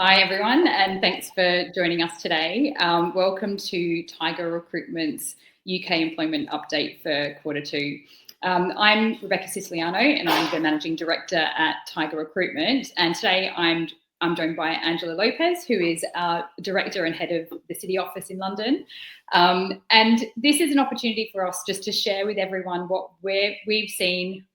Hi everyone, and thanks for joining us today. Welcome to Tiger Recruitment's UK employment update for Q2. I'm Rebecca Siciliano, and I'm the Managing Director at Tiger Recruitment. And today I'm joined by Angela Lopes, who is our Director and Head of the City Office in London. And this is an opportunity for us just to share with everyone what we've seen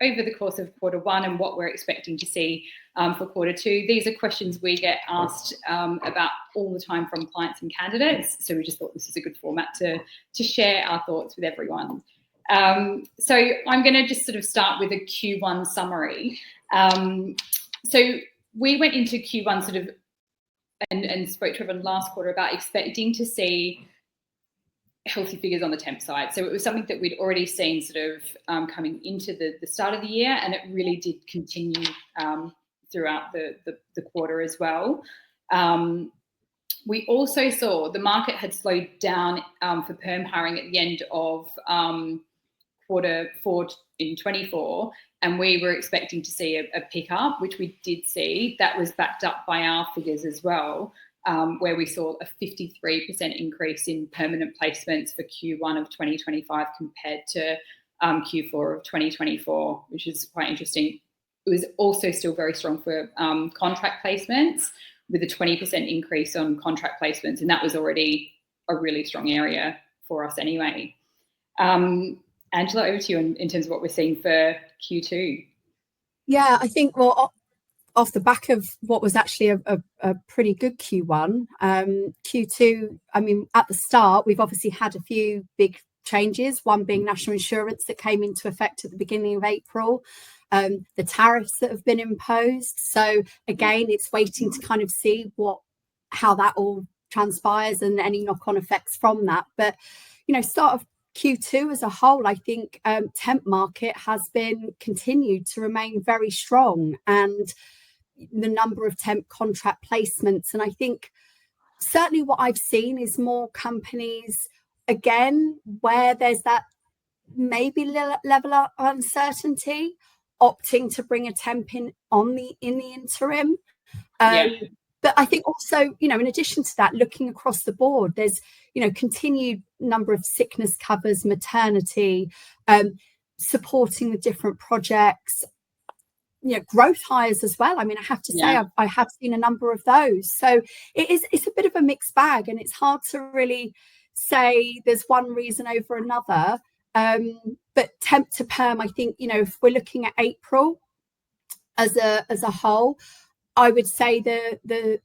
over the course of Q1 and what we're expecting to see for Q2. These are questions we get asked about all the time from clients and candidates. So we just thought this is a good format to share our thoughts with everyone. So I'm going to just sort of start with a Q1 summary. So we went into Q1 sort of and spoke to everyone last quarter about expecting to see healthy figures on the temp side. So it was something that we'd already seen sort of coming into the start of the year, and it really did continue throughout the quarter as well. We also saw the market had slowed down for perm hiring at the end of Q4 in 24, and we were expecting to see a pickup, which we did see. That was backed up by our figures as well. Where we saw a 53% increase in permanent placements for Q1 of 2025 compared to Q4 of 2024, which is quite interesting. It was also still very strong for contract placements, with a 20% increase on contract placements, and that was already a really strong area for us anyway. Angela, over to you in terms of what we're seeing for Q2. Yeah, I think, well, off the back of what was actually a pretty good Q1, Q2, I mean, at the start, we've obviously had a few big changes, one being national insurance that came into effect at the beginning of April, the tariffs that have been imposed. So again, it's waiting to kind of see how that all transpires and any knock-on effects from that. But, start of Q2 as a whole, I think temp market has been continued to remain very strong, and the number of temp contract placements. And I think certainly what I've seen is more companies, again, where there's that maybe level of uncertainty, opting to bring a temp in the interim. But I think also, in addition to that, looking across the board, there's, continued number of sickness covers, maternity, supporting the different projects, growth hires as well. I mean, I have to say, I have seen a number of those. So it's a bit of a mixed bag, and it's hard to really say there's one reason over another. But temp to perm, I think, if we're looking at April as a whole, I would say the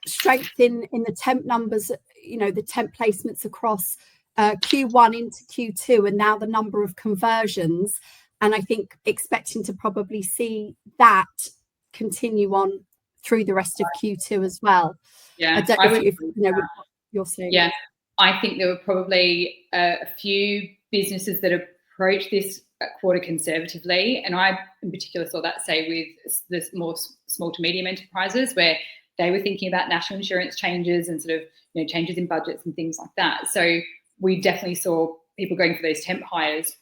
strength in the temp numbers, the temp placements across Q1 into Q2, and now the number of conversions. And I think expecting to probably see that continue on through the rest of Q2 as well. Yeah, I don't know if you're saying. Yeah, I think there were probably a few businesses that approached this quarter conservatively, and I in particular saw that, say, with the more small to medium enterprises, where they were thinking about national insurance changes and sort of changes in budgets and things like that. So we definitely saw people going for those temp hires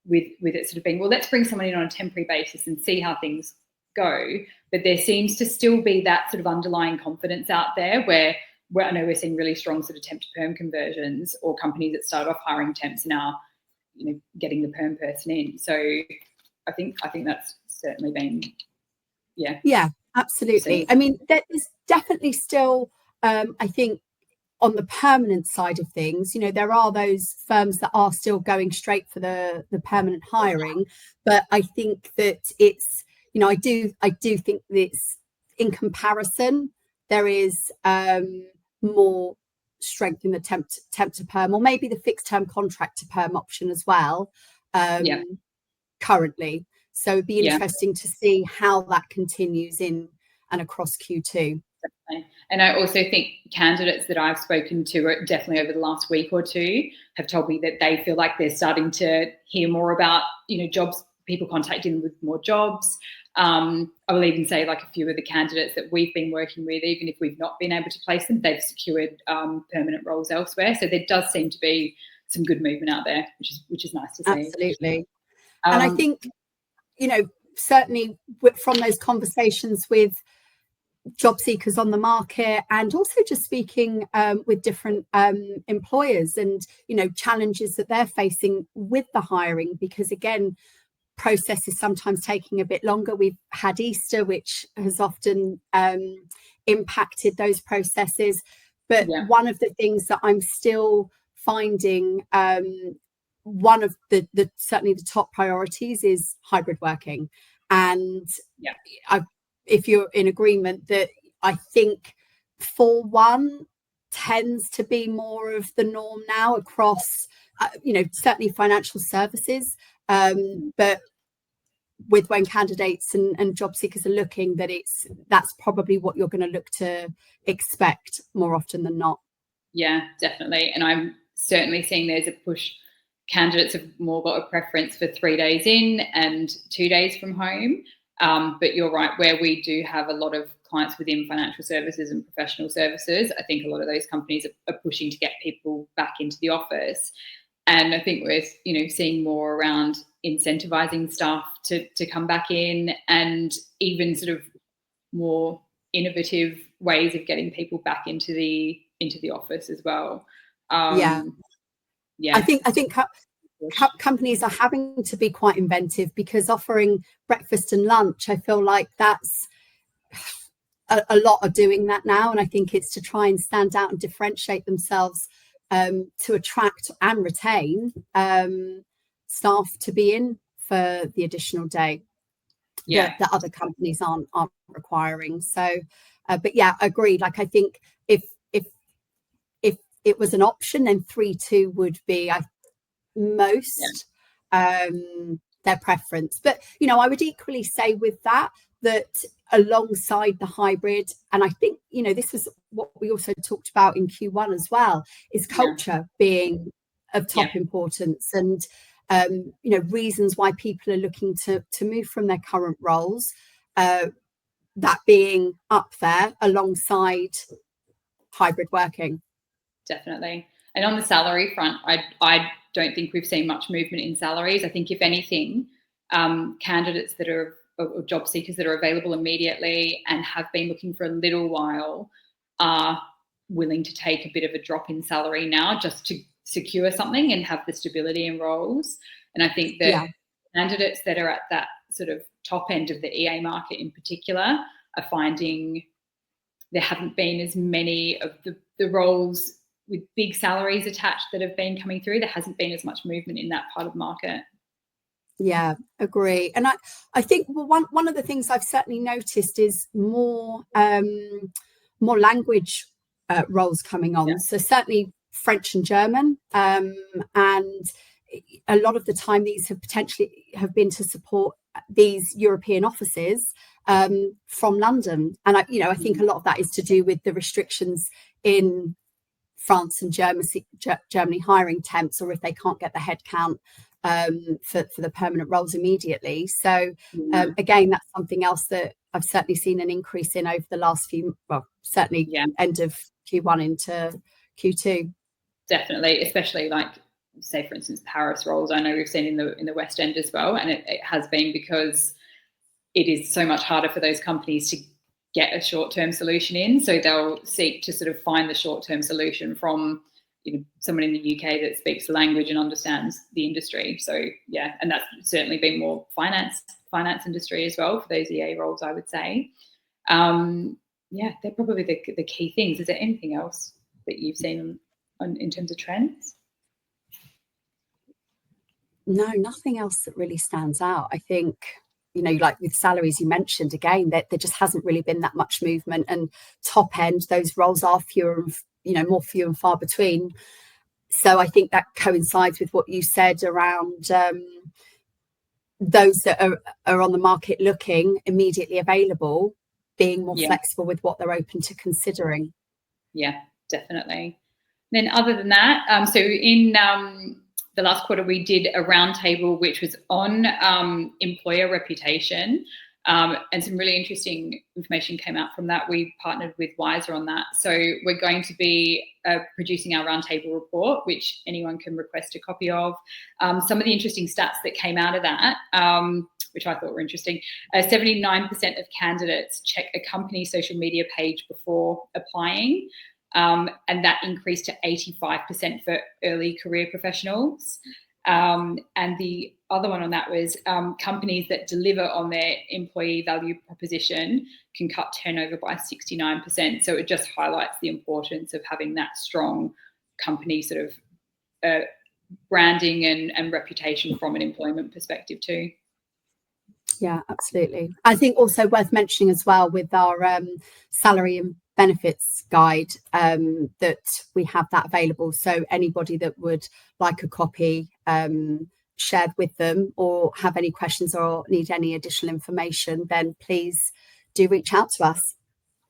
with it sort of being, well, let's bring someone in on a temporary basis and see how things go. But there seems to still be that sort of underlying confidence out there where I know we're seeing really strong sort of temp to perm conversions, or companies that started off hiring temps now, getting the perm person in. So I think that's certainly been, Yeah, absolutely. I mean, there's definitely still, I think, on the permanent side of things, there are those firms that are still going straight for the permanent hiring, but I think that it's, I do think that it's, in comparison, there is more strength in the temp to perm, or maybe the fixed term contract to perm option as well, currently. So it'd be interesting to see how that continues in and across Q2. And I also think candidates that I've spoken to definitely over the last week or two have told me that they feel like they're starting to hear more about, jobs, people contacting them with more jobs. I will even say, like, a few of the candidates that we've been working with, even if we've not been able to place them, they've secured permanent roles elsewhere. So there does seem to be some good movement out there, which is nice to see. Absolutely. And I think, certainly from those conversations with job seekers on the market, and also just speaking with different employers and, you know, challenges that they're facing with the hiring, because again, process is sometimes taking a bit longer. We've had Easter, which has often impacted those processes. But one of the things that I'm still finding, one of the certainly the top priorities is hybrid working. And if you're in agreement that I think 4-1 tends to be more of the norm now across, you know, certainly financial services, but with when candidates and job seekers are looking, that's probably what you're going to look to expect more often than not. Yeah, definitely. And I'm certainly seeing there's a push. Candidates have more got a preference for 3 days in and 2 days from home. But you're right, where we do have a lot of clients within financial services and professional services, I think a lot of those companies are pushing to get people back into the office. And I think we're, you know, seeing more around incentivizing staff to come back in, and even sort of more innovative ways of getting people back into the office as well. I think companies are having to be quite inventive, because offering breakfast and lunch, I feel like that's a lot are doing that now, and I think it's to try and stand out and differentiate themselves, to attract and retain staff to be in for the additional day that other companies aren't requiring. So but agreed. Like, I think if it was an option, then 3-2 would be most their preference. But, you know, I would equally say with that alongside the hybrid, and I think, you know, this is what we also talked about in Q1 as well, is culture being of top importance, and you know, reasons why people are looking to move from their current roles, that being up there alongside hybrid working. Definitely. And on the salary front, I don't think we've seen much movement in salaries. I think if anything, candidates that are, or job seekers that are available immediately and have been looking for a little while are willing to take a bit of a drop in salary now just to secure something and have the stability in roles. And I think that candidates that are at that sort of top end of the EA market in particular are finding there haven't been as many of the roles with big salaries attached that have been coming through. There hasn't been as much movement in that part of the market. Yeah, agree. And I think one of the things I've certainly noticed is more language roles coming on. So certainly French and German, and a lot of the time these have been to support these European offices from London. And I think a lot of that is to do with the restrictions in France and Germany hiring temps, or if they can't get the headcount for the permanent roles immediately. So again, that's something else that I've certainly seen an increase in over the last certainly end of Q1 into Q2. Definitely, especially like, say for instance, Paris roles. I know we've seen in the West End as well, and it has been because it is so much harder for those companies to get a short-term solution in. So they'll seek to sort of find the short-term solution from, you know, someone in the UK that speaks the language and understands the industry. So and that's certainly been more finance industry as well for those EA roles, I would say. They're probably the key things. Is there anything else that you've seen in terms of trends? No, nothing else that really stands out. I think, you know, like with salaries you mentioned, again, that there just hasn't really been that much movement, and top end, those roles are more few and far between. So I think that coincides with what you said around those that are on the market looking immediately available, being more flexible with what they're open to considering. Yeah, definitely. Then other than that, so in the last quarter, we did a roundtable which was on employer reputation, and some really interesting information came out from that. We partnered with Wiser on that. So we're going to be producing our roundtable report, which anyone can request a copy of. Some of the interesting stats that came out of that, which I thought were interesting. 79% of candidates check a company social media page before applying, and that increased to 85% for early career professionals. And the other one on that was companies that deliver on their employee value proposition can cut turnover by 69%. So it just highlights the importance of having that strong company sort of branding and reputation from an employment perspective too. Yeah, absolutely. I think also worth mentioning as well with our salary and benefits guide that we have that available. So anybody that would like a copy shared with them, or have any questions or need any additional information, then please do reach out to us.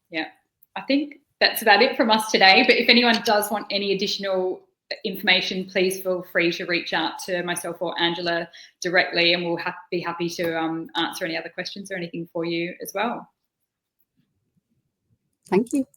Yeah, I think that's about it from us today. But if anyone does want any additional information, please feel free to reach out to myself or Angela directly, and we'll be happy to answer any other questions or anything for you as well. Thank you.